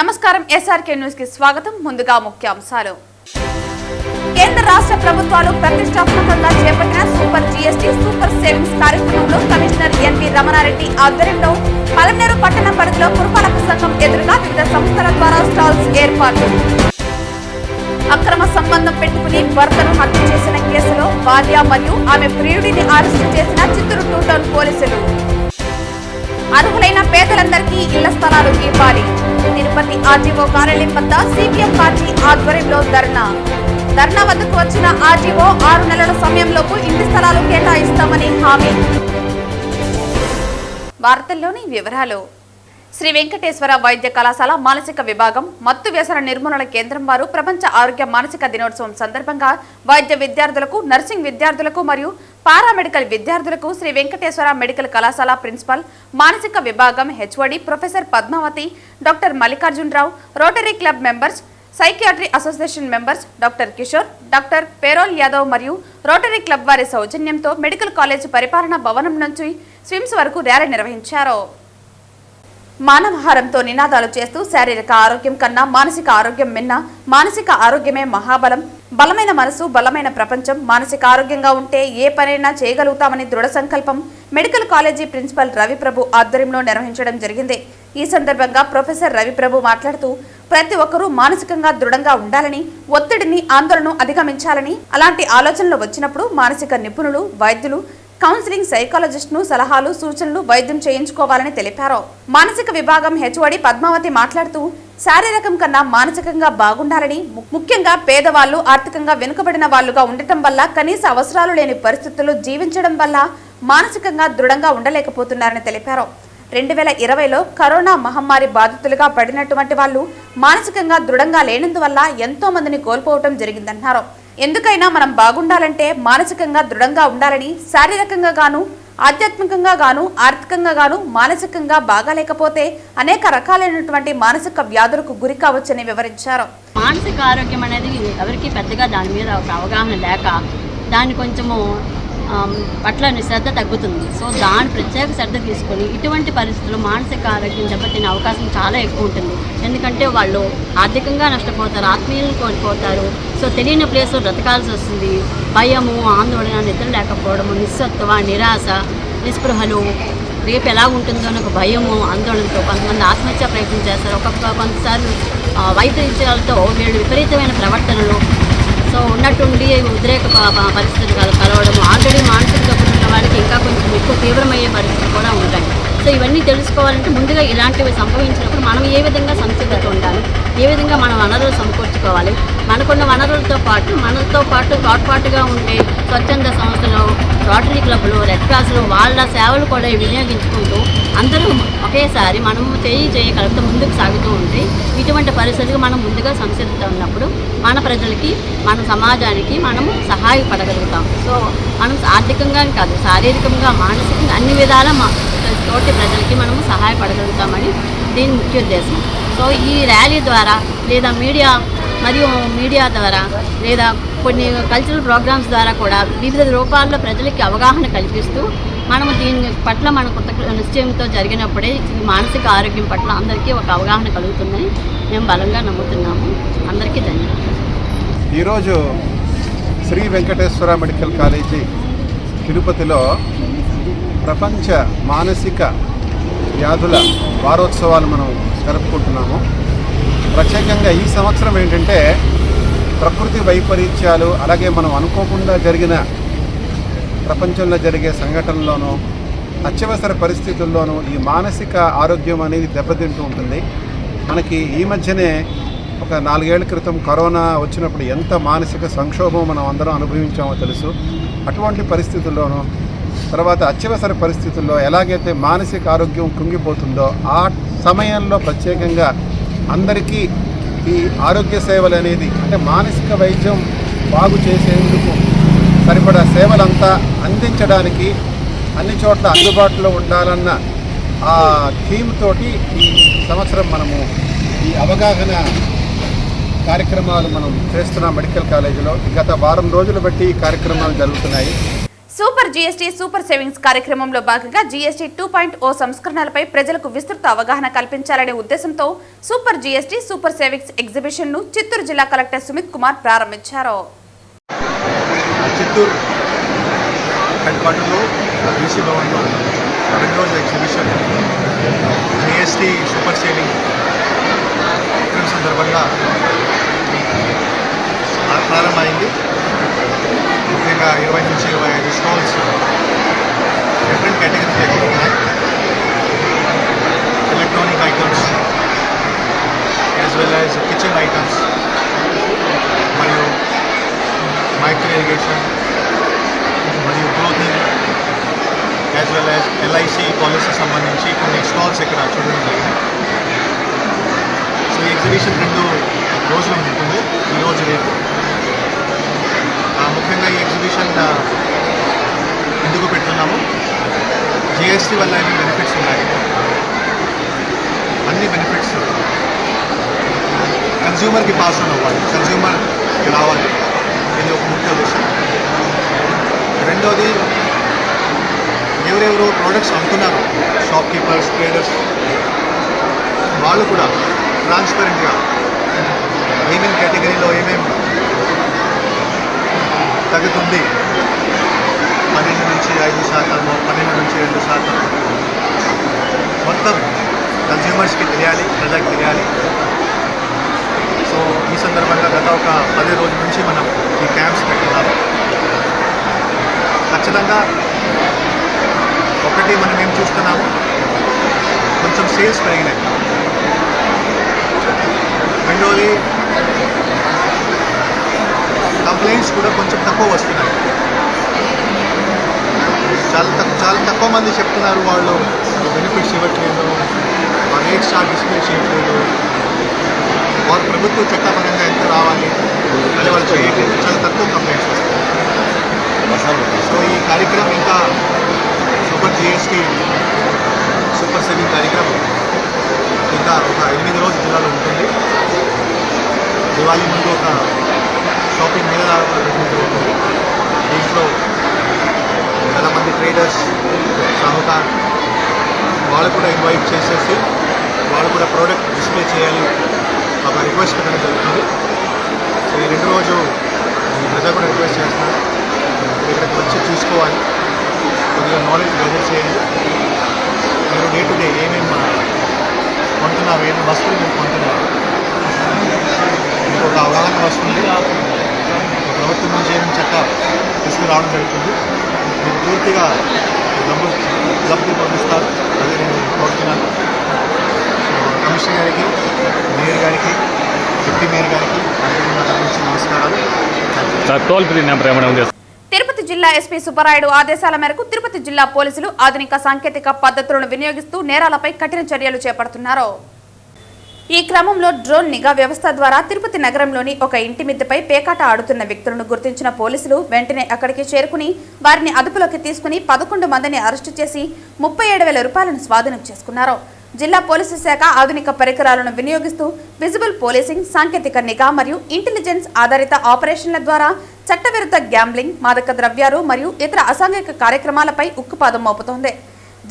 నమస్కారం SRK news కి స్వాగతం. ముందుగా ముఖ్యాంశాలు. కేంద్ర రాష్ట్ర ప్రభుత్వాలు ప్రతిష్టాత్మకంగా చేపట్టిన సూపర్ జీఎస్టీ సూపర్ సేవింగ్స్ కార్యక్రమంలో కమిషనర్ ఎన్వి రమణారెడ్డి ఆధ్వర్యంలో పలమనేరు పట్టణ పరిధిలో పురపాలక సంఘం ఎదురుగా వివిధ సంస్థల ద్వారా స్టాల్స్ ఏర్పాటు. అక్రమ సంబంధం పెట్టుకుని భర్తను హత్య చేసిన కేసులో భార్య మరియు ఆమె ప్రియుడిని అరెస్టు చేసిన చిత్తూరు 2 టౌన్ పోలీసులు. అర్హులైన పేదలందరికీ ఇళ్ల స్థలాలు ఇవ్వాలి. తిరుపతి ఆర్జీఓ కార్యాలయం వద్ద సిపిఎం పార్టీ ఆధ్వర్యంలో ధర్నా వద్దకు వచ్చిన ఆర్జీఓ 6 నెలల సమయంలోపు ఇంటి స్థలాలు కేటాయిస్తామని హామీ. వార్తల్లోని వివరాలు. శ్రీ వెంకటేశ్వర వైద్య కళాశాల మానసిక విభాగం మత్తు వ్యసన నిర్మూలన కేంద్రం వారు ప్రపంచ ఆరోగ్య మానసిక దినోత్సవం సందర్భంగా వైద్య విద్యార్థులకు, నర్సింగ్ విద్యార్థులకు మరియు పారామెడికల్ విద్యార్థులకు శ్రీ వెంకటేశ్వర మెడికల్ కళాశాల ప్రిన్సిపల్, మానసిక విభాగం HOD professor Padmavathi, doctor Mallikarjunarao, rotary club members, psychiatry association members doctor Kishore, doctor పేరోల్ యాదవ్ మరియు రోటరీ క్లబ్ వారి సౌజన్యంతో మెడికల్ కాలేజ్ పరిపాలనా భవనం నుంచి స్విమ్స్ వరకు ర్యాలీ నిర్వహించారు. మానవహారంతో నినాదాలు చేస్తూ శారీరక ఆరోగ్యం కన్నా మానసిక ఆరోగ్యం మిన్న, మానసిక ఆరోగ్యమే మహాబలం, బలమైన మనసు బలమైన ప్రపంచం, మానసిక ఆరోగ్యంగా ఉంటే ఏ పనైనా చేయగలుగుతామని దృఢ సంకల్పం మెడికల్ కాలేజీ ప్రిన్సిపల్ రవిప్రభు ఆధ్వర్యంలో నిర్వహించడం జరిగింది. ఈ సందర్భంగా ప్రొఫెసర్ రవిప్రభు మాట్లాడుతూ ప్రతి ఒక్కరూ మానసికంగా దృఢంగా ఉండాలని, ఒత్తిడిని ఆందోళనను అధిగమించాలని, అలాంటి ఆలోచనలు వచ్చినప్పుడు మానసిక నిపుణులు, వైద్యులు, కౌన్సిలింగ్ సైకాలజిస్ట్ను సలహాలు సూచనలు వైద్యం చేయించుకోవాలని తెలిపారు. మానసిక విభాగం హెచ్ఓడి పద్మావతి మాట్లాడుతూ శారీరకం కన్నా మానసికంగా బాగుండాలని, ముఖ్యంగా పేదవాళ్లు, ఆర్థికంగా వెనుకబడిన వాళ్లుగా ఉండటం వల్ల, కనీస అవసరాలు లేని పరిస్థితుల్లో జీవించడం వల్ల మానసికంగా దృఢంగా ఉండలేకపోతున్నారని తెలిపారు. 2020లో కరోనా మహమ్మారి బాధితులుగా పడినటువంటి వాళ్ళు మానసికంగా దృఢంగా లేనందువల్ల ఎంతో మందిని కోల్పోవటం జరిగిందన్నారు. ఎందుకైనా మనం బాగుండాలంటే మానసికంగా దృఢంగా ఉండాలని, శారీరకంగా గాను, ఆధ్యాత్మికంగా గాను, ఆర్థికంగా గాను, మానసికంగా బాగాలేకపోతే అనేక రకాలైనటువంటి మానసిక వ్యాధులకు గురి కావచ్చని వివరించారు. మానసిక ఆరోగ్యం అనేది ఎవరికి పెద్దగా దాని మీద ఒక అవగాహన లేక దాన్ని కొంచెము పట్ల శ్రద్ధ తగ్గుతుంది. సో దాని ప్రత్యేక శ్రద్ధ తీసుకొని ఇటువంటి పరిస్థితుల్లో మానసిక ఆరోగ్యం దెబ్బతినే అవకాశం చాలా ఎక్కువ ఉంటుంది. ఎందుకంటే వాళ్ళు ఆర్థికంగా నష్టపోతారు, ఆత్మీయులను కోల్పోతారు. సో తెలియని ప్లేస్లో బ్రతకాల్సి వస్తుంది. భయము, ఆందోళన, నిద్ర లేకపోవడము, నిస్సత్వ, నిరాశ, నిస్పృహలు, రేపు ఎలా ఉంటుందో అని ఒక భయము, ఆందోళనతో కొంతమంది ఆత్మహత్య ప్రయత్నం చేస్తారు. కొంతసార్లు వైపరీత్యాలతో వీళ్ళు విపరీతమైన ప్రవర్తనలు, సో ఉన్నట్టుండి ఉద్రేక పరిస్థితులు కలవడం, ఆల్రెడీ మానసిక జబ్బులు ఉన్న వాళ్ళకి ఇంకా కొంచెం ఎక్కువ తీవ్రమయ్యే పరిస్థితులు కూడా ఉంటాయి. సో ఇవన్నీ తెలుసుకోవాలంటే ముందుగా ఇలాంటివి సంభవించినప్పుడు మనం ఏ విధంగా సంసిద్ధత ఉండాలి, ఏ విధంగా మనం వనరులు సమకూర్చుకోవాలి, మనకున్న వనరులతో పాటు మనతో పాటు తోడ్పాటుగా ఉండే స్వచ్ఛంద సంస్థలు, రోటరీ క్లబ్లు, రెడ్ క్రాస్లు వాళ్ళ సేవలు కూడా వినియోగించుకుంటూ అందరూ ఒకేసారి మనము చేయగలుగుతూ ముందుకు సాగుతూ ఉంటే ఇటువంటి పరిస్థితులకు మనం ముందుగా సంసిద్ధత ఉన్నప్పుడు మన ప్రజలకి, మన సమాజానికి మనము సహాయపడగలుగుతాం. సో మనం ఆర్థికంగా కాదు, శారీరకంగా, మానసికంగా అన్ని విధాల తోటి ప్రజలకి మనము సహాయపడగలుగుతామని దీని ముఖ్య ఉద్దేశం. సో ఈ ర్యాలీ ద్వారా లేదా మీడియా ద్వారా లేదా కొన్ని కల్చరల్ ప్రోగ్రామ్స్ ద్వారా కూడా వివిధ రూపాల్లో ప్రజలకి అవగాహన కల్పిస్తూ మనము దీని పట్ల మన కొత్త నిశ్చయంతో జరిగినప్పుడే మానసిక ఆరోగ్యం పట్ల అందరికీ ఒక అవగాహన కలుగుతుందని మేము బలంగా నమ్ముతున్నాము. అందరికీ ధన్యవాదాలు. ఈరోజు శ్రీ వెంకటేశ్వర మెడికల్ కాలేజీ తిరుపతిలో ప్రపంచ మానసిక వ్యాధుల వారోత్సవాలు మనం జరుపుకుంటున్నాము. ప్రత్యేకంగా ఈ సంవత్సరం ఏంటంటే ప్రకృతి వైపరీత్యాలు, అలాగే మనం అనుకోకుండా జరిగిన ప్రపంచంలో జరిగే సంఘటనల్లోనూ, అత్యవసర పరిస్థితుల్లోనూ ఈ మానసిక ఆరోగ్యం అనేది దెబ్బతింటూ ఉంటుంది. మనకి ఈ మధ్యనే ఒక 4 ఏళ్ల క్రితం కరోనా వచ్చినప్పుడు ఎంత మానసిక సంక్షోభం మనం అందరం అనుభవించామో తెలుసు. అటువంటి పరిస్థితుల్లోనూ, తర్వాత అత్యవసర పరిస్థితుల్లో ఎలాగైతే మానసిక ఆరోగ్యం కుంగిపోతుందో ఆ సమయంలో ప్రత్యేకంగా అందరికీ ఈ ఆరోగ్య సేవలు అనేది, అంటే మానసిక వైద్యం బాగు చేసేందుకు సరిపడా సేవలంతా అందించడానికి అన్ని చోట్ల అందుబాటులో ఉండాలన్న ఆ థీమ్ తోటి ఈ సంవత్సరం మనము ఈ అవగాహన కార్యక్రమాలు మనం చేస్తున్నాం మెడికల్ కాలేజీలో. గత వారం రోజులు బట్టి ఈ కార్యక్రమాలు జరుగుతున్నాయి. సూపర్ జీఎస్టీ సూపర్ సేవింగ్స్ కార్యక్రమంలో భాగంగా జీఎస్టీ 2.0 సంస్కరణలపై ప్రజలకు విస్తృత అవగాహన కల్పించాలనే ఉద్దేశంతో super GST super savings exhibition ను చిత్తూరు జిల్లా కలెక్టర్ సుమిత్ కుమార్ ప్రారంభించారు. చిత్తూరు హెడ్ క్వార్టర్లో బీసీ భవన్లో 2 రోజుల ఎగ్జిబిషన్ జీఎస్టీ సూపర్ సేవింగ్ సందర్భంగా ప్రారంభమైంది. ముఖ్యంగా 20 నుంచి 25 స్టాల్స్ డిఫరెంట్ కేటగిరీస్ ఉన్నాయి. Electronic items as well as kitchen items మరియు మైక్రో ఇరిగేషన్ మరియు clothing as well as LIC policy సంబంధించి కొన్ని స్టాల్స్ ఇక్కడ చూడడం జరిగింది. సో ఈ ఎగ్జిబిషన్ 2 రోజులు ఉంటుంది, ఈరోజు రేపు. ముఖ్యంగా ఈ ఎగ్జిబిషన్ ఎందుకు పెడుతున్నాము, జిఎస్టీ వల్ల ఎన్ని బెనిఫిట్స్ ఉన్నాయి, అన్ని బెనిఫిట్స్ కన్జ్యూమర్కి పాస్ ఆన్ అవ్వాలి, కన్జ్యూమర్కి రావాలి. ఇది ఒక ముఖ్య ఉద్దేశం. రెండోది, ఎవరెవరో ప్రోడక్ట్స్ అమ్ముతున్నారు, షాప్ కీపర్స్, ట్రేడర్స్, వాళ్ళు కూడా ట్రాన్స్పరెంట్గా ఏమేమి కేటగిరీలో ఏమేమి తగ్గుతుంది, 12 నుంచి 5%, 12 నుంచి 2%, మొత్తం కన్జ్యూమర్స్కి తెలియాలి, ప్రజలకు తెలియాలి. సో ఈ సందర్భంగా గత ఒక 10 రోజుల నుంచి మనం ఈ క్యాంప్స్ పెట్టున్నాము. ఖచ్చితంగా ఒకటి మనం ఏం చూస్తున్నాము, కొంచెం సేల్స్ పెరిగినాయి. రెండోది, కంప్లైంట్స్ కూడా కొంచెం తక్కువ వస్తున్నాయి. చాలా తక్కువ మంది చెప్తున్నారు వాళ్ళు బెనిఫిట్స్ ఇవ్వట్లేదు, రేట్ చార్ట్ డిస్ప్లే చేయట్లేదు, వారు ప్రభుత్వ చట్టపరంగా ఎంత రావాలి అది వాళ్ళు చేయట్లేదు. చాలా తక్కువ కంప్లైంట్స్ వస్తాయి. సో ఈ కార్యక్రమం ఇంకా సూపర్ జిఎస్టీ సూపర్ సేవింగ్ కార్యక్రమం ఇంకా ఒక 8 రోజుల జిల్లాలో ఉంటుంది. దివాళీ ముందు ఒక షాపింగ్ మేళా ఉంటుంది. దీంట్లో చాలామంది ట్రేడర్స్, సాహుకార్ వాళ్ళు కూడా ఇన్వైట్ చేసేసి వాళ్ళు కూడా ప్రోడక్ట్ డిస్ప్లే చేయాలి ఒక రిక్వెస్ట్ పెట్టడం జరుగుతుంది. సో ఈ 2 రోజు ప్రజలు కూడా రిక్వెస్ట్ చేస్తున్నారు, ఇక్కడికి వచ్చి చూసుకోవాలి, కొద్దిగా నాలెడ్జ్ గెదర్ చేయండి. మీరు డే టు డే ఏమేమి కొంటున్నారు, ఏమేమి వస్తువులు మీరు కొంటున్నారు, మీకు ఒక అవగాహన వస్తుంది. ప్రభుత్వం నుంచి ఏమేమి చట్టాలు తీసుకురావడం జరుగుతుంది, మీరు పూర్తిగా లబ్ధి పొందిస్తారు. అదే నేను కోరుతున్నాను. కమిషనర్ గారికి, మేయర్ గారికి, డిప్యూటీ మేయర్ గారికి అందరి నుంచి నమస్కారాలు. తిరుపతి జిల్లా ఎస్పీ సుబ్బరాయుడు ఆదేశాల మేరకు తిరుపతి జిల్లా పోలీసులు ఆధునిక సాంకేతిక పద్ధతులను వినియోగిస్తూ నేరాలపై కఠిన చర్యలు చేపడుతున్నారు. ఈ క్రమంలో డ్రోన్ నిఘా వ్యవస్థ ద్వారా తిరుపతి నగరంలోని ఒక ఇంటి మిద్దెపై పేకాట ఆడుతున్న వ్యక్తులను గుర్తించిన పోలీసులు వెంటనే అక్కడికి చేరుకుని వారిని అదుపులోకి తీసుకుని 11 మందిని అరెస్టు చేసి 37,000 రూపాయలను స్వాధీనం చేసుకున్నారు. జిల్లా పోలీసు శాఖ ఆధునిక పరికరాలను వినియోగిస్తూ విజిబుల్ పోలీసింగ్, సాంకేతిక నిఘా మరియు ఇంటెలిజెన్స్ ఆధారిత ఆపరేషన్ల ద్వారా చట్టవిరుద్ధ గ్యాంబ్లింగ్, మాదక ద్రవ్యాలు మరియు ఇతర అసాంఘిక కార్యక్రమాలపై ఉక్కుపాదం మోపుతోంది.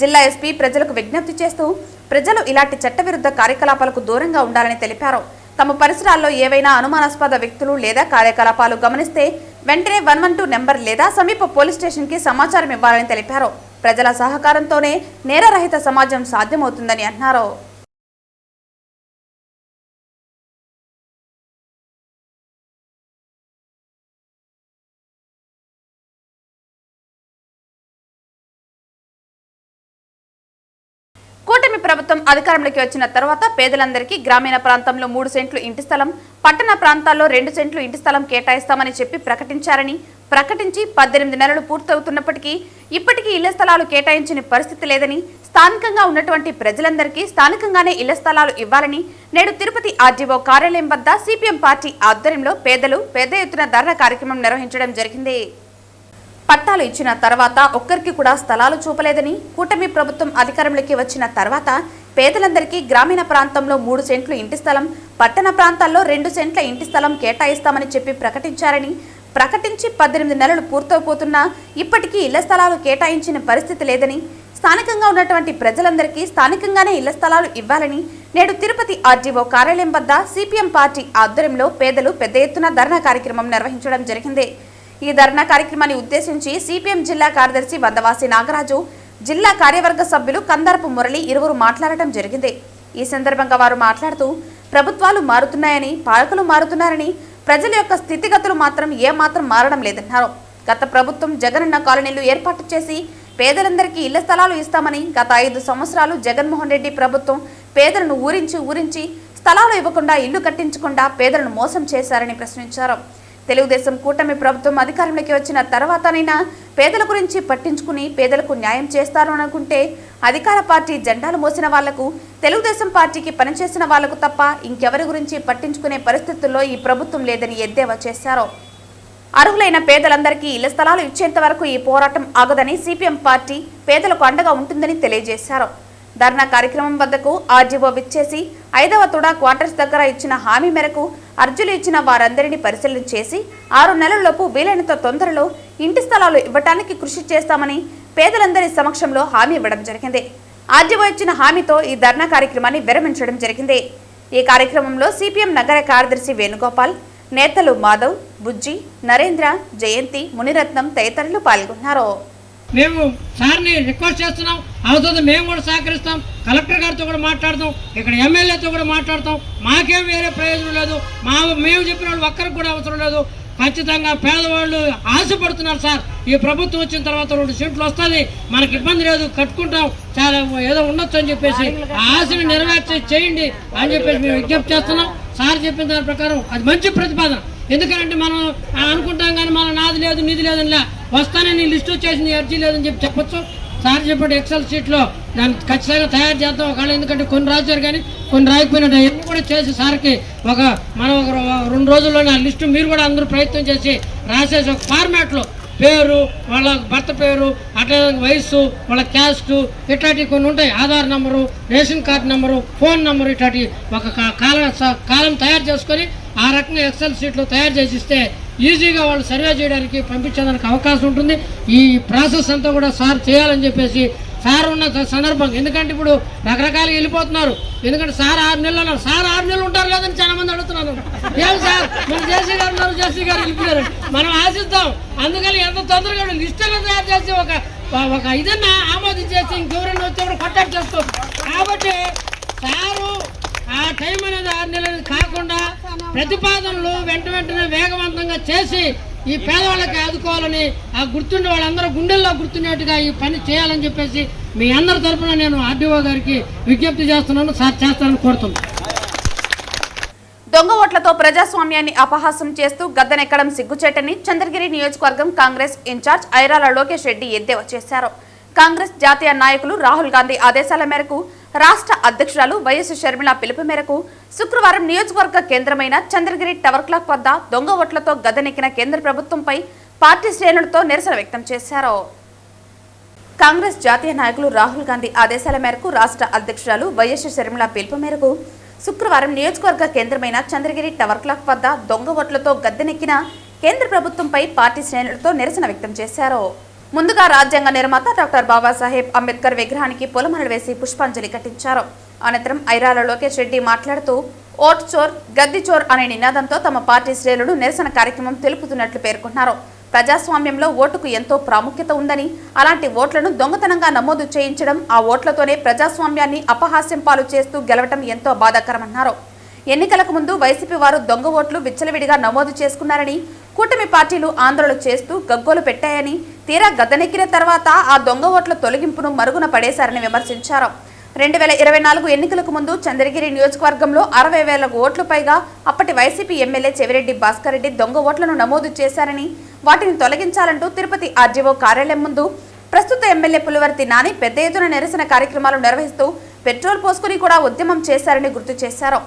జిల్లా ఎస్పీ ప్రజలకు విజ్ఞప్తి చేస్తూ ప్రజలు ఇలాంటి చట్టవిరుద్ధ కార్యకలాపాలకు దూరంగా ఉండాలని తెలిపారు. తమ పరిసరాల్లో ఏవైనా అనుమానాస్పద వ్యక్తులు లేదా కార్యకలాపాలు గమనిస్తే వెంటనే 112 నెంబర్ లేదా సమీప పోలీస్ స్టేషన్కి సమాచారం ఇవ్వాలని తెలిపారు. ప్రజల సహకారంతోనే నేరరహిత సమాజం సాధ్యమవుతుందని అన్నారు. కూటమి ప్రభుత్వం అధికారంలోకి వచ్చిన తర్వాత పేదలందరికీ గ్రామీణ ప్రాంతంలో 3 సెంట్లు ఇంటి స్థలం, పట్టణ ప్రాంతాల్లో 2 సెంట్లు ఇంటి స్థలం కేటాయిస్తామని చెప్పి ప్రకటించి 18 నెలలు పూర్తవుతున్నప్పటికీ ఇప్పటికీ ఇళ్ల స్థలాలు కేటాయించిన పరిస్థితి లేదని, స్థానికంగా ఉన్నటువంటి ప్రజలందరికీ స్థానికంగానే ఇళ్ల స్థలాలు ఇవ్వాలని నేడు తిరుపతి ఆర్డీఓ కార్యాలయం వద్ద సిపిఎం పార్టీ ఆధ్వర్యంలో పేదలు పెద్ద ఎత్తున ధర్నా కార్యక్రమం నిర్వహించడం జరిగింది. పట్టాలు ఇచ్చిన తర్వాత ఒక్కరికి కూడా స్థలాలు చూపలేదని, కూటమి ప్రభుత్వం అధికారంలోకి వచ్చిన తర్వాత పేదలందరికీ గ్రామీణ ప్రాంతంలో 3 సెంట్లు ఇంటి స్థలం, పట్టణ ప్రాంతాల్లో 2 సెంట్ల ఇంటి స్థలం కేటాయిస్తామని చెప్పి ప్రకటించారని, ప్రకటించి 18 నెలలు పూర్తయిపోతున్నా ఇప్పటికీ ఇళ్ల స్థలాలు కేటాయించిన పరిస్థితి లేదని, స్థానికంగా ఉన్నటువంటి ప్రజలందరికీ స్థానికంగానే ఇళ్ల స్థలాలు ఇవ్వాలని నేడు తిరుపతి ఆర్డీఓ కార్యాలయం వద్ద సిపిఎం పార్టీ ఆధ్వర్యంలో పేదలు పెద్ద ఎత్తున ధర్నా కార్యక్రమం నిర్వహించడం జరిగింది. ఈ ధర్నా కార్యక్రమాన్ని ఉద్దేశించి సిపిఎం జిల్లా కార్యదర్శి వందవాసి నాగరాజు, జిల్లా కార్యవర్గ సభ్యులు కందరపు మురళి ఇరువురు మాట్లాడటం జరిగింది. ఈ సందర్భంగా వారు మాట్లాడుతూ ప్రభుత్వాలు మారుతున్నాయని, పాలకులు మారుతున్నారని, ప్రజల యొక్క స్థితిగతులు మాత్రం ఏమాత్రం మారడం లేదన్నారు. గత ప్రభుత్వం జగనన్న కాలనీలు ఏర్పాటు చేసి పేదలందరికీ ఇళ్ల స్థలాలు ఇస్తామని, గత 5 సంవత్సరాలు జగన్మోహన్ రెడ్డి ప్రభుత్వం పేదలను ఊరించి స్థలాలు ఇవ్వకుండా ఇల్లు కట్టించకుండా పేదలను మోసం చేశారని ప్రశ్నించారు. తెలుగుదేశం కూటమి ప్రభుత్వం అధికారంలోకి వచ్చిన తర్వాతనైనా పేదల గురించి పట్టించుకుని పేదలకు న్యాయం చేస్తారు అనుకుంటే అధికార పార్టీ జెండాలు మోసిన వాళ్లకు, తెలుగుదేశం పార్టీకి పనిచేసిన వాళ్లకు తప్ప ఇంకెవరి గురించి పట్టించుకునే పరిస్థితుల్లో ఈ ప్రభుత్వం లేదని ఎద్దేవా చేశారు. అర్హులైన పేదలందరికీ ఇళ్ల స్థలాలు ఇచ్చేంత వరకు ఈ పోరాటం ఆగదని సిపిఎం పార్టీ పేదలకు అండగా ఉంటుందని తెలియజేశారు. ధర్నా కార్యక్రమం వద్దకు ఆర్డీఓ విచ్చేసి 5వ తుడా క్వార్టర్స్ దగ్గర ఇచ్చిన హామీ మేరకు అర్జీలు ఇచ్చిన వారందరినీ పరిశీలన చేసి 6 నెలల్లోపు వీలైనంత తొందరలో ఇంటి స్థలాలు ఇవ్వడానికి కృషి చేస్తామని పేదలందరి సమక్షంలో హామీ ఇవ్వడం జరిగింది. ఆర్డీఓ ఇచ్చిన హామీతో ఈ ధర్నా కార్యక్రమాన్ని విరమించడం జరిగింది. ఈ కార్యక్రమంలో సిపిఎం నగర కార్యదర్శి వేణుగోపాల్, నేతలు మాధవ్, బుజ్జి, నరేంద్ర, జయంతి, మునిరత్నం తదితరులు పాల్గొన్నారు. మేము సార్ని రిక్వెస్ట్ చేస్తున్నాం, అవుతుంది మేము కూడా సహకరిస్తాం, కలెక్టర్ గారితో కూడా మాట్లాడతాం, ఇక్కడ ఎమ్మెల్యేతో కూడా మాట్లాడతాం. మాకేం వేరే ప్రయోజనం లేదు, మేము చెప్పిన వాళ్ళు ఒక్కరికి కూడా అవసరం లేదు. ఖచ్చితంగా పేదవాళ్ళు ఆశపడుతున్నారు సార్, ఈ ప్రభుత్వం వచ్చిన తర్వాత 2 సెంట్లు వస్తుంది, మనకి ఇబ్బంది లేదు, కట్టుకుంటాం, చాలా ఏదో ఉండొచ్చు అని చెప్పేసి ఆ ఆశని నెరవేర్చి చేయండి అని చెప్పేసి మేము విజ్ఞప్తి చేస్తున్నాం. సార్ చెప్పిన దాని ప్రకారం అది మంచి ప్రతిపాదన. ఎందుకంటే మనం అనుకుంటాం కానీ మనం నాది లేదు నిధి లేదని వస్తానని లిస్ట్ వచ్చేసింది, అర్జీ లేదని చెప్పొచ్చు. సార్ చెప్పండి ఎక్సెల్ షీట్లో దాన్ని ఖచ్చితంగా తయారు చేద్దాం. ఒకవేళ ఎందుకంటే కొన్ని రాశారు కానీ కొన్ని రాయకపోయినట్టు ఇవన్నీ కూడా చేసి సార్కి మనం ఒక 2 రోజుల్లోనే ఆ లిస్టు మీరు కూడా అందరూ ప్రయత్నం చేసి రాసేసి ఒక ఫార్మాట్లో పేరు, వాళ్ళ భర్త పేరు, అట్లా వయస్సు, వాళ్ళ క్యాస్ట్, ఇట్లాంటివి కొన్ని ఉంటాయి, Aadhaar number, ration card number, phone number, ఇట్లాంటి ఒక కాలం తయారు చేసుకొని ఆ రకంగా ఎక్సెల్ షీట్లో తయారు చేసి ఇస్తే ఈజీగా వాళ్ళు సర్వే చేయడానికి పంపించేదానికి అవకాశం ఉంటుంది. ఈ ప్రాసెస్ అంతా కూడా సార్ చేయాలని చెప్పేసి సార్ ఉన్న సందర్భం. ఎందుకంటే ఇప్పుడు రకరకాలుగా వెళ్ళిపోతున్నారు, ఎందుకంటే సార్ 6 నెలలు అన్నారు. సార్ 6 నెలలు ఉంటారు కదని చాలా మంది అడుగుతున్నారు. ఏం సార్ మన జేసీ గారు ఉన్నారు, జేసీ గారు వెళ్ళిపోయారు, మనం ఆశిస్తాం. అందుకని ఎంత తొందరగా లిస్టుగా తయారు చేసి ఒక ఇదన్నా ఆమోదించేసి ఇంకెవరైనా వచ్చి కూడా కొట్టాడు చేసుకోవచ్చు. కాబట్టి సారు ఆ టైం అనేది 6 నెలలు కాకుండా ప్రతిపాదనలు వెంటనే వేగవంతంగా చేసి ఈ పేదవాళ్ళకి ఆదుకోవాలని, ఆ గుర్తుండే వాళ్ళందరూ గుండెల్లో గుర్తుండేట్టుగా ఈ పని చేయాలని చెప్పేసి మీ అందరి తరఫున నేను ఆర్డీఓ గారికి విజ్ఞప్తి చేస్తున్నాను. సార్ చేస్తానని కోరుతున్నాను. దొంగ ఓట్లతో ప్రజాస్వామ్యాన్ని అపహాసం చేస్తూ గద్దెనెక్కడం సిగ్గుచేటని చంద్రగిరి నియోజకవర్గం కాంగ్రెస్ ఇన్ఛార్జ్ ఐరాల లోకేష్ రెడ్డి ఎద్దేవా చేశారు. కాంగ్రెస్ జాతీయ నాయకులు రాహుల్ గాంధీ ఆదేశాల మేరకు రాష్ట్ర అధ్యక్షురాలు వైఎస్ షర్మిల పిలుపు మేరకు శుక్రవారం నియోజకవర్గ కేంద్రమైన చంద్రగిరి టవర్ క్లాక్ వద్ద దొంగ ఓట్లతో గద్దెనెక్కిన కేంద్ర ప్రభుత్వంపై పార్టీ శ్రేణులతో నిరసన వ్యక్తం చేశారు. కాంగ్రెస్ జాతీయ నాయకులు రాహుల్ గాంధీ ఆదేశాల మేరకు రాష్ట్ర అధ్యక్షురాలు వైఎస్ షర్మిల పిలుపు మేరకు శుక్రవారం నియోజకవర్గ కేంద్రమైన చంద్రగిరి టవర్ క్లాక్ వద్ద దొంగ ఓట్లతో గద్దెనెక్కిన కేంద్ర ప్రభుత్వంపై పార్టీ శ్రేణులతో నిరసన వ్యక్తం చేశారు. ముందుగా రాజ్యాంగ నిర్మాత డాక్టర్ బాబాసాహెబ్ అంబేద్కర్ విగ్రహానికి పూలమాలలు వేసి పుష్పాంజలి ఘటించారు. అనంతరం ఐరాల లోకేష్ రెడ్డి మాట్లాడుతూ ఓట్ చోర్ గద్ది చోర్ అనే నినాదంతో తమ పార్టీ శ్రేణులు నిరసన కార్యక్రమం తెలుపుతున్నట్లు పేర్కొన్నారు. ప్రజాస్వామ్యంలో ఓటుకు ఎంతో ప్రాముఖ్యత ఉందని, అలాంటి ఓట్లను దొంగతనంగా నమోదు చేయించడం, ఆ ఓట్లతోనే ప్రజాస్వామ్యాన్ని అపహాస్యం పాలు చేస్తూ గెలవటం ఎంతో బాధాకరమన్నారు. ఎన్నికలకు ముందు వైసీపీ వారు దొంగ ఓట్లు విచ్చలవిడిగా నమోదు చేసుకున్నారని, కూటమి పార్టీలు ఆందోళన చేస్తూ గగ్గోలు పెట్టాయని, తీరా గద్దెనెక్కిన తర్వాత ఆ దొంగ ఓట్ల తొలగింపును మరుగున పడేశారని విమర్శించారు. 2024 ఎన్నికలకు ముందు చంద్రగిరి నియోజకవర్గంలో 60,000 ఓట్లు పైగా అప్పటి వైసీపీ ఎమ్మెల్యే చెవిరెడ్డి భాస్కర్ రెడ్డి దొంగ ఓట్లను నమోదు చేశారని, వాటిని తొలగించాలంటూ తిరుపతి ఆర్డీఓ కార్యాలయం ముందు ప్రస్తుత ఎమ్మెల్యే పులివర్తి నాని పెద్ద ఎత్తున నిరసన కార్యక్రమాలు నిర్వహిస్తూ పెట్రోల్ పోసుకుని కూడా ఉద్యమం చేశారని గుర్తు చేశారు.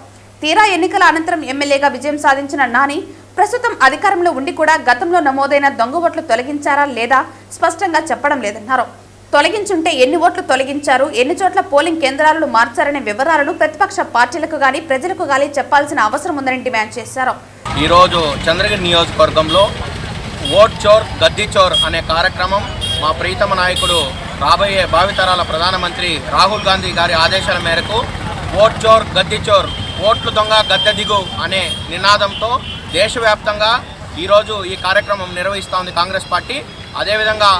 తీరా ఎన్నికల అనంతరం ఎమ్మెల్యేగా విజయం సాధించిన నాని ప్రస్తుతం అధికారంలో ఉండి కూడా గతంలో నమోదైన దొంగ ఓట్లు తొలగించారా లేదా స్పష్టంగా చెప్పడం లేదన్నారు. తొలగించుంటే ఎన్ని ఓట్లు తొలగించారు, ఎన్ని చోట్ల పోలింగ్ కేంద్రాలను మార్చారనే వివరాలను ప్రతిపక్ష పార్టీలకు గానీ ప్రజలకు గానీ చెప్పాల్సిన అవసరం ఉందని డిమాండ్ చేశారు. ఈరోజు చంద్రగిరి నియోజకవర్గంలో ఓట్ చోర్ గద్దీ చోర్ అనే కార్యక్రమం మా ప్రీతమ నాయకుడు రాబోయే భావితరాల ప్రధానమంత్రి రాహుల్ గాంధీ గారి ఆదేశాల మేరకు ఓట్ చోర్ గద్దీ చోర్ ఓట్లు దొంగ గద్దె దిగు అనే నినాదంతో దేశవ్యాప్తంగా ఈరోజు ఈ కార్యక్రమం నిర్వహిస్తోంది కాంగ్రెస్ పార్టీ. అదేవిధంగా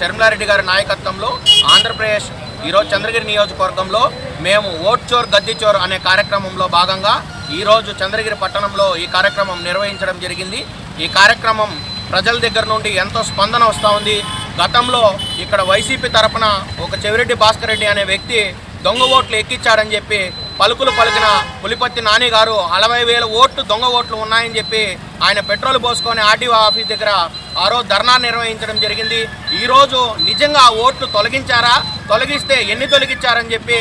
శర్మిలారెడ్డి గారి నాయకత్వంలో ఆంధ్రప్రదేశ్ ఈరోజు చంద్రగిరి నియోజకవర్గంలో మేము ఓట్ చోర్ గద్దీ చోర్ అనే కార్యక్రమంలో భాగంగా ఈరోజు చంద్రగిరి పట్టణంలో ఈ కార్యక్రమం నిర్వహించడం జరిగింది. ఈ కార్యక్రమం ప్రజల దగ్గర నుండి ఎంతో స్పందన వస్తూ ఉంది. గతంలో ఇక్కడ వైసీపీ తరఫున ఒక చెవిరెడ్డి భాస్కర్ రెడ్డి అనే వ్యక్తి దొంగ ఓట్లు ఎక్కించాడని చెప్పి పలుకులు పలికిన పులిపత్తి నాని గారు 60,000 ఓట్లు దొంగ ఓట్లు ఉన్నాయని చెప్పి ఆయన పెట్రోల్ పోసుకొని ఆర్టీఓ ఆఫీస్ దగ్గర ఆ రోజు ధర్నా నిర్వహించడం జరిగింది. ఈరోజు నిజంగా ఆ ఓట్లు తొలగించారా, తొలగిస్తే ఎన్ని తొలగించారని చెప్పి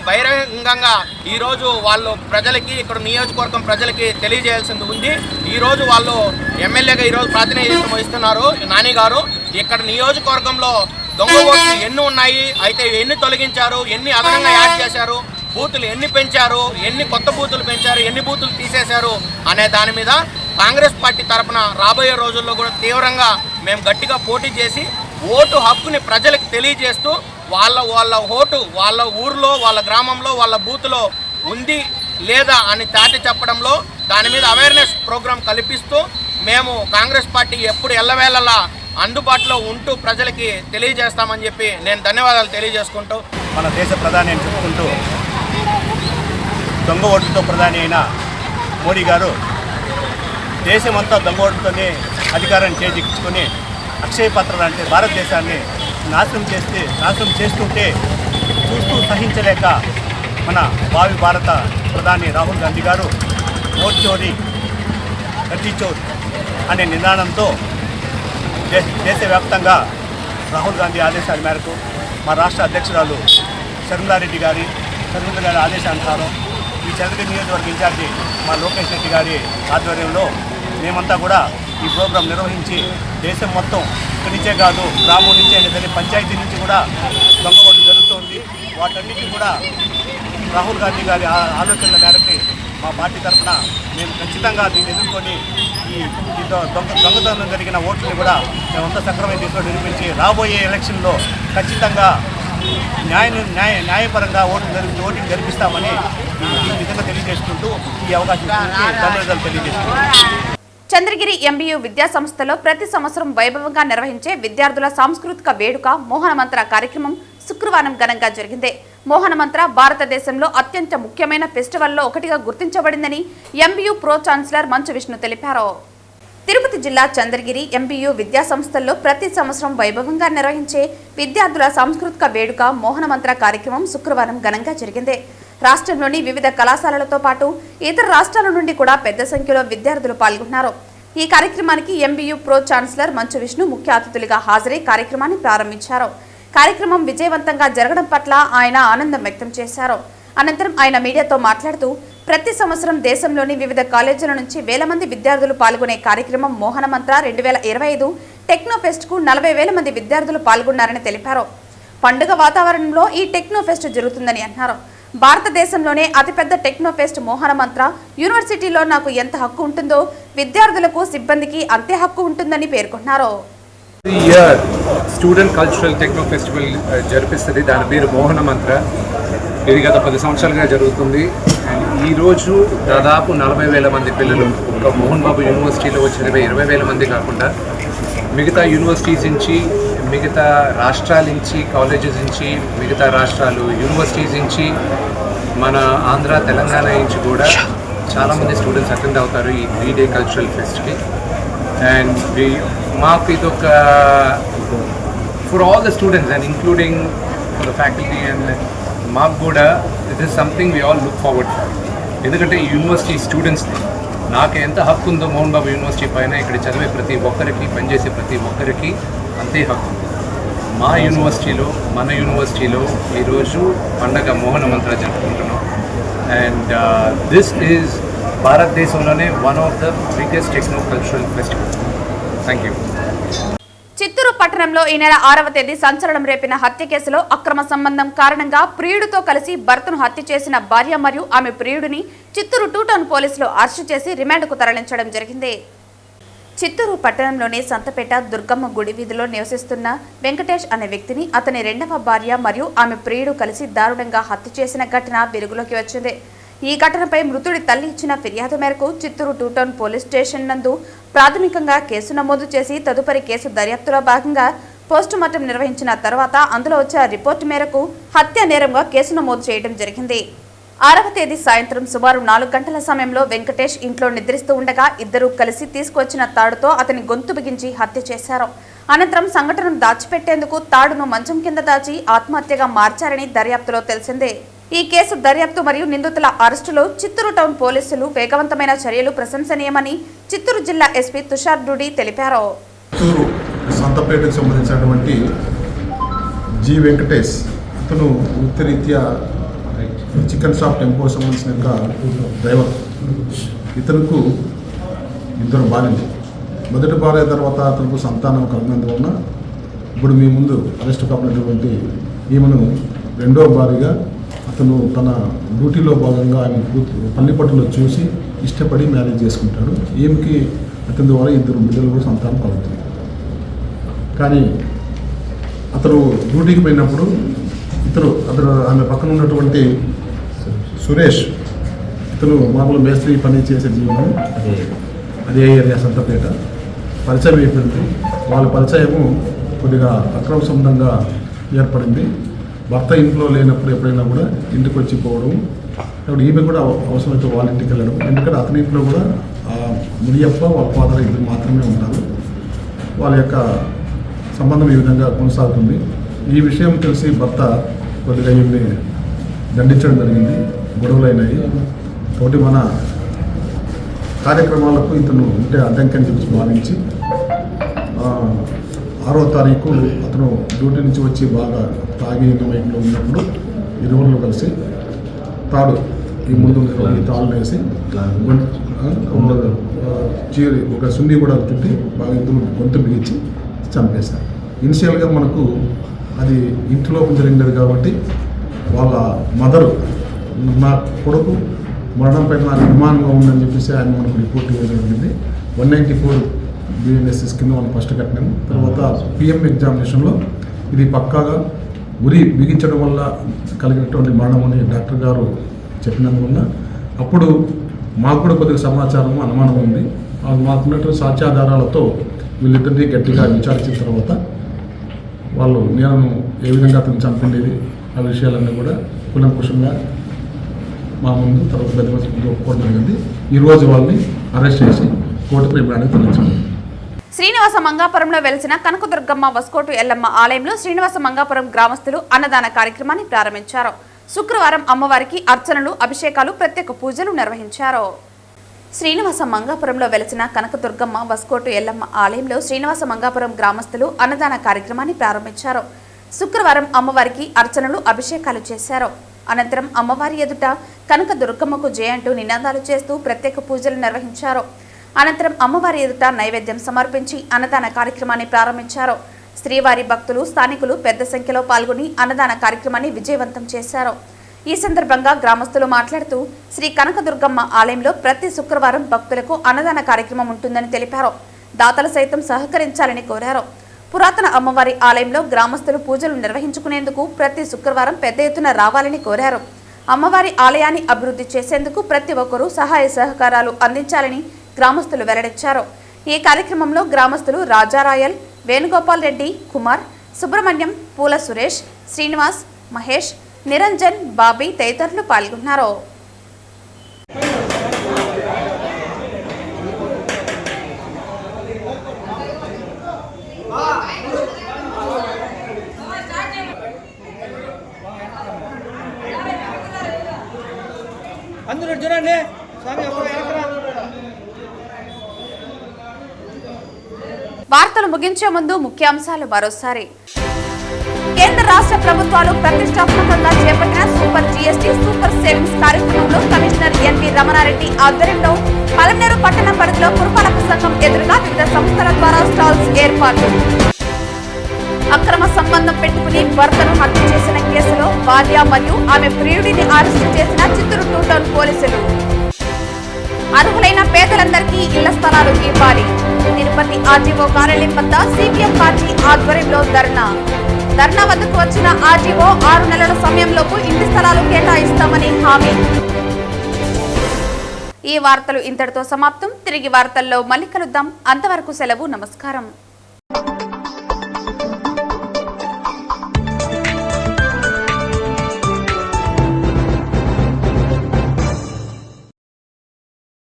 బహిరంగంగా ఈరోజు వాళ్ళు ప్రజలకి ఇక్కడ నియోజకవర్గం ప్రజలకి తెలియజేయాల్సింది ఉంది. ఈరోజు వాళ్ళు ఎమ్మెల్యేగా ఈరోజు ప్రాతినిధ్యం వహిస్తున్నారు నాని గారు. ఇక్కడ నియోజకవర్గంలో దొంగ ఓట్లు ఎన్ని ఉన్నాయి, అయితే ఎన్ని తొలగించారు, ఎన్ని అదనంగా యాడ్ చేశారు, బూతులు ఎన్ని పెంచారు, ఎన్ని కొత్త బూతులు పెంచారు, ఎన్ని బూతులు తీసేశారు అనే దాని మీద కాంగ్రెస్ పార్టీ తరఫున రాబోయే రోజుల్లో కూడా తీవ్రంగా మేము గట్టిగా పోటీ చేసి ఓటు హక్కుని ప్రజలకు తెలియజేస్తూ వాళ్ళ ఓటు వాళ్ళ ఊర్లో, వాళ్ళ గ్రామంలో, వాళ్ళ బూత్లో ఉంది లేదా అని చాటి చెప్పడంలో దాని మీద అవేర్నెస్ ప్రోగ్రాం కల్పిస్తూ మేము కాంగ్రెస్ పార్టీ ఎప్పుడు ఎల్లవేళలా అందుబాటులో ఉంటూ ప్రజలకి తెలియజేస్తామని చెప్పి నేను ధన్యవాదాలు తెలియజేసుకుంటూ మన దేశ ప్రధాని అని చెప్పుకుంటూ దొంగ ఓటుతో ప్రధాని అయిన మోడీ గారు దేశమంతా దొంగ ఓటుతోనే అధికారాన్ని చేజిక్కించుకొని అక్షయ పాత్ర అంటే భారతదేశాన్ని నాశనం చేస్తుంటే చూస్తూ సహించలేక మన భావి భారత ప్రధాని రాహుల్ గాంధీ గారు ఓట్ చోరీ గద్దీ చోర్ అనే నినాదంతో దేశవ్యాప్తంగా రాహుల్ గాంధీ ఆదేశాల మేరకు మా రాష్ట్ర అధ్యక్షురాలు శర్మిలారెడ్డి గారి ఆదేశానుసారం ఈ చంద్రగిరి నియోజకవర్గ ఇన్ఛార్జి మా లోకేష్ రెడ్డి గారి ఆధ్వర్యంలో మేమంతా కూడా ఈ ప్రోగ్రాం నిర్వహించి దేశం మొత్తం ఇక్కడి నుంచే కాదు గ్రామం నుంచే సరే పంచాయతీ నుంచి కూడా దొంగ ఓట్లు జరుగుతోంది. వాటన్నిటికీ కూడా రాహుల్ గాంధీ గారి ఆలోచనల మేరకు మా పార్టీ తరఫున మేము ఖచ్చితంగా దీన్ని ఎదుర్కొని ఈ దొంగతనం జరిగిన ఓట్లని కూడా మేమంతా సక్రమైన దిశలో నిరూపించి రాబోయే ఎలక్షన్లో ఖచ్చితంగా న్యాయపరంగా ఓటింగ్ జరిపిస్తామని ఈ విధంగా తెలియజేసుకుంటూ ఈ అవకాశం ధన్యవాదాలు తెలియజేస్తున్నాను. చంద్రగిరి ఎంబీయూ విద్యా సంస్థలో ప్రతి సంవత్సరం వైభవంగా నిర్వహించే విద్యార్థుల సాంస్కృతిక వేడుక మోహనమంత్ర కార్యక్రమం శుక్రవారం ఘనంగా జరిగింది. మోహనమంత్ర భారతదేశంలో అత్యంత ముఖ్యమైన ఫెస్టివల్లో ఒకటిగా గుర్తించబడిందని MBU pro chancellor Manchu Vishnu తెలిపారు. తిరుపతి జిల్లా చంద్రగిరి ఎంబీయూ విద్యా సంస్థల్లో ప్రతి సంవత్సరం వైభవంగా నిర్వహించే విద్యార్థుల సాంస్కృతిక వేడుక మోహనమంత్ర కార్యక్రమం శుక్రవారం ఘనంగా జరిగింది. రాష్ట్రంలోని వివిధ కళాశాలలతో పాటు ఇతర రాష్ట్రాల నుండి కూడా పెద్ద సంఖ్యలో విద్యార్థులు పాల్గొన్నారు. ఈ కార్యక్రమానికి MBU pro chancellor Manchu Vishnu ముఖ్య అతిథులుగా హాజరై కార్యక్రమాన్ని ప్రారంభించారు. కార్యక్రమం విజయవంతంగా జరగడం పట్ల ఆయన ఆనందం వ్యక్తం చేశారు. అనంతరం ఆయన మీడియాతో మాట్లాడుతూ ప్రతి సంవత్సరం దేశంలోని వివిధ కాలేజీల నుంచి వేల మంది విద్యార్థులు పాల్గొనే కార్యక్రమం మోహనమంత్ర 2025 టెక్నోఫెస్ట్ కు 40,000 మంది విద్యార్థులు పాల్గొన్నారని తెలిపారు. పండుగ వాతావరణంలో ఈ టెక్నోఫెస్ట్ జరుగుతుందని అన్నారు. భారతదేశంలోనే అతిపెద్ద టెక్నోఫెస్ట్ మోహనమంత్ర యూనివర్సిటీలో నాకు ఎంత హక్కు ఉంటుందో విద్యార్థులకు సిబ్బందికి అంతే హక్కు ఉంటుందని పేర్కొన్నారు. స్టూడెంట్ కల్చరల్ టెక్నో ఫెస్టివల్ జరిపిస్తుంది. దాని పేరు మోహనమంత్ర. ఇది గత 10 సంవత్సరాలుగా జరుగుతుంది. ఈరోజు దాదాపు 40,000 మంది పిల్లలు ఒక మోహన్ బాబు యూనివర్సిటీలో వచ్చిన 20,000 మంది కాకుండా మిగతా యూనివర్సిటీస్ నుంచి, మిగతా రాష్ట్రాల నుంచి, కాలేజెస్ నుంచి, మిగతా రాష్ట్రాలు యూనివర్సిటీస్ నుంచి, మన ఆంధ్ర తెలంగాణ నుంచి కూడా చాలామంది స్టూడెంట్స్ అటెండ్ అవుతారు ఈ 3 డే కల్చరల్ ఫెస్ట్కి. అండ్ మాకు ఇదొక for all the students and including for the faculty and మాకు కూడా it is something we all look forward for. ఎందుకంటే ఈ యూనివర్సిటీ స్టూడెంట్స్ని నాకు ఎంత హక్కు ఉందో మోహన్ బాబు యూనివర్సిటీ పైన ఇక్కడ చదివే ప్రతి ఒక్కరికి, పనిచేసే ప్రతి ఒక్కరికి అంతే హక్కు. మా యూనివర్సిటీలో, మన యూనివర్సిటీలో ఈరోజు పండగ మోహనమంత్ర జరుపుకుంటున్నాం. అండ్ దిస్ ఈజ్ భారతదేశంలోనే one of the biggest techno cultural festival. Thank you. Chittoor పట్టణంలో ఈ నెల 6వ తేదీ సంచలనం రేపిన హత్య కేసులో అక్రమ సంబంధం కారణంగా ప్రియుడితో కలిసి భర్తను హత్య చేసిన భార్య మరియు ఆమె ప్రియుడిని చిత్తూరు 2 టౌన్ పోలీసులు అరెస్టు చేసి రిమాండ్కు తరలించడం జరిగింది. చిత్తూరు పట్టణంలోని సంతపేట దుర్గమ్మ గుడి వీధిలో నివసిస్తున్న వెంకటేష్ అనే వ్యక్తిని అతని రెండవ భార్య మరియు ఆమె ప్రియుడు కలిసి దారుణంగా హత్య చేసిన ఘటన వెలుగులోకి వచ్చింది. ఈ ఘటనపై మృతుడి తల్లి ఇచ్చిన ఫిర్యాదు మేరకు చిత్తూరు 2 టౌన్ పోలీస్ స్టేషన్ నందు ప్రాథమికంగా కేసు నమోదు చేసి తదుపరి కేసు దర్యాప్తులో భాగంగా పోస్టుమార్టం నిర్వహించిన తర్వాత అందులో వచ్చే రిపోర్టు మేరకు హత్య నేరంగా కేసు నమోదు చేయడం జరిగింది. 6వ తేదీ సాయంత్రం సుమారు 4 గంటల సమయంలో వెంకటేష్ ఇంట్లో నిద్రిస్తూ ఉండగా ఇద్దరూ కలిసి తీసుకువచ్చిన తాడుతో అతని గొంతు బిగించి హత్య చేశారు. అనంతరం సంఘటనను దాచిపెట్టేందుకు తాడును మంచం కింద దాచి ఆత్మహత్యగా మార్చారని దర్యాప్తులో తెలిసిందే. ఈ కేసు దర్యాప్తు మరియు నిందితుల అరెస్టులో చిత్తూరు టౌన్ పోలీసులు వేగవంతమైన చర్యలు ప్రశంసనీయమని చిత్తూరు జిల్లా ఎస్పీ తుషార్ డూడి తెలిపారు. చిత్తూరు సంతపేటకు సంబంధించినటువంటి జి వెంకటేష్ అతను వృత్తిరీత్యా చికెన్ షాప్ టెంపో సంబంధించిన డ్రైవర్. ఇతనుకు 2 భార్యలు. మొదటి భార్య తర్వాత అతనికి సంతానం కలిగినందువలన ఇప్పుడు మీ ముందు అరెస్ట్ కాపినటువంటి ఈమెను రెండవ భార్యగా అతను తన డ్యూటీలో భాగంగా ఆయన పల్లిపట్టులో చూసి ఇష్టపడి మ్యారేజ్ చేసుకుంటాడు. ఈమెకి అతని ద్వారా 2 బిడ్డలు కూడా సంతానం కలుగుతుంది. కానీ అతను డ్యూటీకి పోయినప్పుడు అతను ఆమె పక్కన ఉన్నటువంటి సురేష్, ఇతను మామూలు మేస్త్రి పని చేసే జీవనం, అదే ఏరియా సంతపేట పరిచయం అయిపోయింది. వాళ్ళ పరిచయము కొద్దిగా అక్రమ సంబంధంగా ఏర్పడింది. భర్త ఇంట్లో లేనప్పుడు ఎప్పుడైనా కూడా ఇంటికి వచ్చి పోవడం, కాబట్టి ఈమె కూడా అవసరమైతే వాళ్ళ ఇంటికి వెళ్ళడం. ఎందుకంటే అతని ఇంట్లో కూడా మునియప్ప వాళ్ళ ఫాదర్ 2 మాత్రమే ఉంటారు. వాళ్ళ యొక్క సంబంధం ఈ విధంగా కొనసాగుతుంది. ఈ విషయం తెలిసి భర్త కొద్దిగా ఈమెని దండించడం జరిగింది. గొడవలైనాయి. కాబట్టి మన కార్యక్రమాలకు ఇతను ఉంటే అడ్డంకని చెప్పి భావించి 6వ తారీఖు అతను డ్యూటీ నుంచి వచ్చి బాగా తాగి మైండ్లో ఉన్నప్పుడు ఇరువురు కలిసి తాడు ఈ ముందు తాళ్ళు వేసి చీరి ఒక సున్ని కూడా చుట్టి బాగా గొంతు బిగించి చంపేశారు. ఇనిషియల్గా మనకు అది ఇంటిలో జరిగినది కాబట్టి వాళ్ళ మదరు నా కొడుకు మరణంపై నాకు అనుమానంగా ఉందని చెప్పేసి ఆయన మనకు రిపోర్ట్ ఇవ్వడం జరిగింది. 194 BNSS కింద మనం ఫస్ట్ కట్టినాము. తర్వాత PM ఎగ్జామినేషన్లో ఇది పక్కాగా ఉరి బిగించడం వల్ల కలిగినటువంటి మరణం అని డాక్టర్ గారు చెప్పినందువల్ల అప్పుడు మాకు కూడా కొద్దిగా సమాచారం అనుమానం ఉంది. మాకున్నటువంటి సాక్ష్యాధారాలతో వీళ్ళిద్దరినీ గట్టిగా విచారించిన తర్వాత వాళ్ళు నేను ఏ విధంగా అతను చంపిండేది ఆ విషయాలన్నీ కూడా కులంకుశంగా మా ముందు తర్వాత ఒప్పుకోవడం జరిగింది. ఈరోజు వాళ్ళని అరెస్ట్ చేసి కోర్టు రిమాండ్కి తరలించారు. శ్రీనివాస మంగాపురంలో వెలిసిన కనకదుర్గమ్మ వస్కోటు ఎల్లమ్మ ఆలయంలో శ్రీనివాస మంగాపురం గ్రామస్తులు అన్నదాన కార్యక్రమాన్ని ప్రారంభించారు. శుక్రవారం అమ్మవారికి అర్చనలు, అభిషేకాలు, ప్రత్యేక పూజలు నిర్వహించారు. శ్రీనివాస మంగాపురంలో వెలిసిన కనకదుర్గమ్మ వస్కోటు ఎల్లమ్మ ఆలయంలో శ్రీనివాస మంగాపురం గ్రామస్తులు అన్నదాన కార్యక్రమాన్ని ప్రారంభించారు. శుక్రవారం అమ్మవారికి అర్చనలు, అభిషేకాలు చేశారు. అనంతరం అమ్మవారి ఎదుట కనకదుర్గమ్మకు జయ అంటూ నినాదాలు చేస్తూ ప్రత్యేక పూజలు నిర్వహించారు. అనంతరం అమ్మవారి ఎదుట నైవేద్యం సమర్పించి అన్నదాన కార్యక్రమాన్ని ప్రారంభించారు. శ్రీవారి భక్తులు, స్థానికులు పెద్ద సంఖ్యలో పాల్గొని అన్నదాన కార్యక్రమాన్ని విజయవంతం చేశారు. ఈ సందర్భంగా గ్రామస్తులు మాట్లాడుతూ శ్రీ కనకదుర్గమ్మ ఆలయంలో ప్రతి శుక్రవారం భక్తులకు అన్నదాన కార్యక్రమం ఉంటుందని తెలిపారు. దాతలు సైతం సహకరించాలని కోరారు. పురాతన అమ్మవారి ఆలయంలో గ్రామస్తులు పూజలు నిర్వహించుకునేందుకు ప్రతి శుక్రవారం పెద్ద ఎత్తున రావాలని కోరారు. అమ్మవారి ఆలయాన్ని అభివృద్ధి చేసేందుకు ప్రతి ఒక్కరూ సహాయ సహకారాలు అందించాలని గ్రామస్తులు వెల్లడించారు. ఈ కార్యక్రమంలో గ్రామస్తులు రాజారాయల్, వేణుగోపాల్ రెడ్డి, కుమార్, సుబ్రహ్మణ్యం, పూల సురేష్, శ్రీనివాస్, మహేష్, నిరంజన్, బాబీ తదితరులు పాల్గొన్నారు. అందరూ చూడండి స్వామి. వార్తలు ముగించే ముందు ముఖ్యాంశాలు మరోసారి. కేంద్ర రాష్ట్ర ప్రభుత్వాలు ప్రతిష్టాత్మకంగా చేపట్టిన సూపర్ GST సూపర్ సేవింగ్స్ కార్యక్రమంలో కమిషనర్ NV రమణారెడ్డి ఆధ్వర్యంలో పలమనేరు పట్టణ పరిధిలో పురపాలక సంఘం ఎదురుగా వివిధ సంస్థల ద్వారా స్టాల్స్ ఏర్పాటు. అక్రమ సంబంధం పెట్టుకుని భర్తను హత్య చేసిన కేసులో భార్య మరియు ఆమె ప్రియుడిని అరెస్టు చేసిన చిత్తూరు 2 టౌన్ పోలీసులు. అర్హులైన పేదలందరికీ ఇళ్ల స్థలాలు ఇవ్వాలి. తిరుపతి ఆర్జీఓ కార్యాలయం వద్ద సిపిఎం పార్టీ ఆధ్వర్యంలో ధర్నా వద్దకు వచ్చిన ఆర్జీఓ 6 నెలల సమయంలోపు ఇంటి స్థలాలు కేటాయిస్తామని హామీ. ఈ వార్తలు ఇంతటితో సమాప్తం. తిరిగి వార్తల్లో మళ్ళీ కలుద్దాం. అంతవరకు సెలవు. నమస్కారం.